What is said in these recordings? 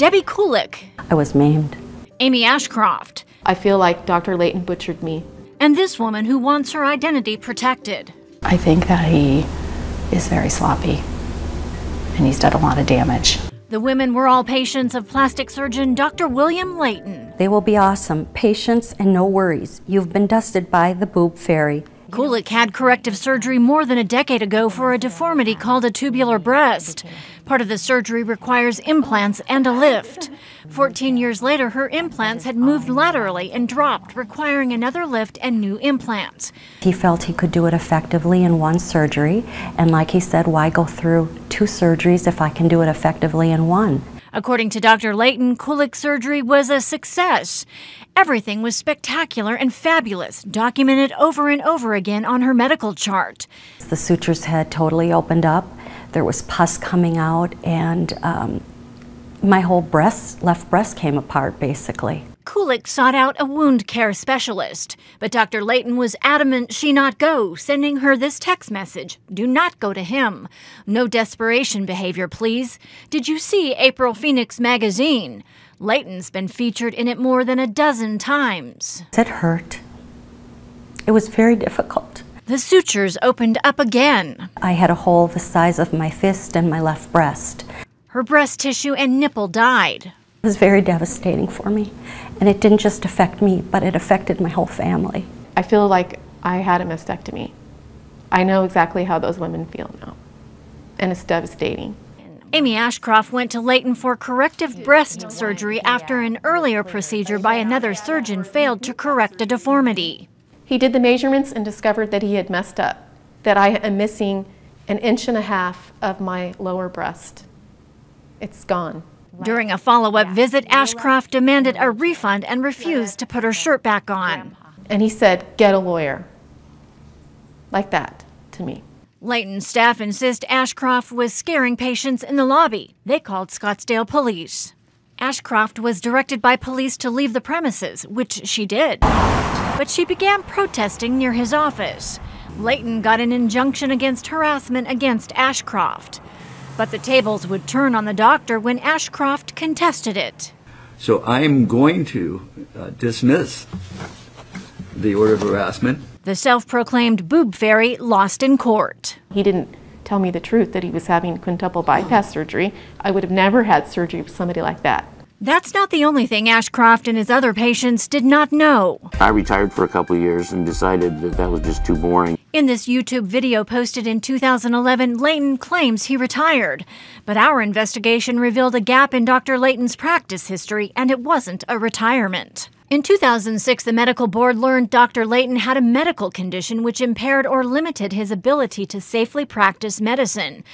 Debbie Kulik. I was maimed. Amy Ashcroft. I feel like Dr. Layton butchered me. And this woman who wants her identity protected. I think that he is very sloppy, and he's done a lot of damage. The women were all patients of plastic surgeon Dr. William Layton. They will be awesome. Patience and no worries. You've been dusted by the boob fairy. Kulik had corrective surgery more than a decade ago for a deformity called a tubular breast. Part of the surgery requires implants and a lift. 14 years later, her implants had moved laterally and dropped, requiring another lift and new implants. He felt he could do it effectively in one surgery, and like he said, why go through 2 surgeries if I can do it effectively in one? According to Dr. Layton, Kulik's surgery was a success. Everything was spectacular and fabulous, documented over and over again on her medical chart. The sutures had totally opened up. There was pus coming out, and my whole left breast came apart, basically. Kulik sought out a wound care specialist, but Dr. Layton was adamant she not go, sending her this text message: "Do not go to him. No desperation behavior, please. Did you see April Phoenix magazine? Layton's been featured in it more than a dozen times." It hurt. It was very difficult. The sutures opened up again. I had a hole the size of my fist in my left breast. Her breast tissue and nipple died. It was very devastating for me, and it didn't just affect me, but it affected my whole family. I feel like I had a mastectomy. I know exactly how those women feel now, and it's devastating. Amy Ashcroft went to Layton for corrective breast surgery after an earlier procedure by another surgeon failed to correct a deformity. He did the measurements and discovered that he had messed up, that I am missing 1.5 inches of my lower breast. It's gone. During a follow-up visit, Ashcroft demanded a refund and refused to put her shirt back on. And he said, "Get a lawyer." Like that to me. Layton staff insist Ashcroft was scaring patients in the lobby. They called Scottsdale police. Ashcroft was directed by police to leave the premises, which she did. But she began protesting near his office. Layton got an injunction against harassment against Ashcroft. But the tables would turn on the doctor when Ashcroft contested it. So I am going to dismiss the order of harassment. The self-proclaimed boob fairy lost in court. He didn't tell me the truth that he was having quintuple bypass surgery. I would have never had surgery with somebody like that. That's not the only thing Ashcroft and his other patients did not know. I retired for a couple of years and decided that that was just too boring. In this YouTube video posted in 2011, Layton claims he retired. But our investigation revealed a gap in Dr. Layton's practice history, and it wasn't a retirement. In 2006, the medical board learned Dr. Layton had a medical condition which impaired or limited his ability to safely practice medicine.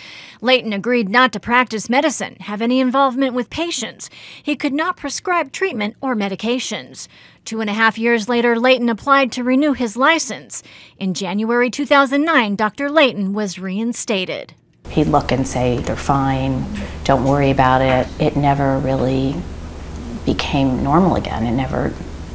Layton agreed not to practice medicine, have any involvement with patients. He could not prescribe treatment or medications. 2.5 years later, Layton applied to renew his license. In January 2009, Dr. Layton was reinstated. He'd look and say, "They're fine, don't worry about it." It never really became normal again. It never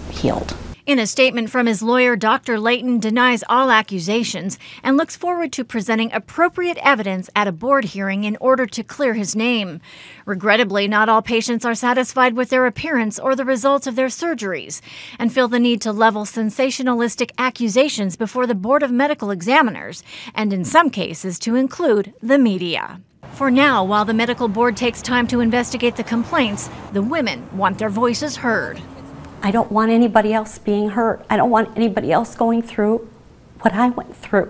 healed. In a statement from his lawyer, Dr. Layton denies all accusations and looks forward to presenting appropriate evidence at a board hearing in order to clear his name. Regrettably, not all patients are satisfied with their appearance or the results of their surgeries and feel the need to level sensationalistic accusations before the Board of Medical Examiners, and in some cases to include the media. For now, while the medical board takes time to investigate the complaints, the women want their voices heard. I don't want anybody else being hurt. I don't want anybody else going through what I went through.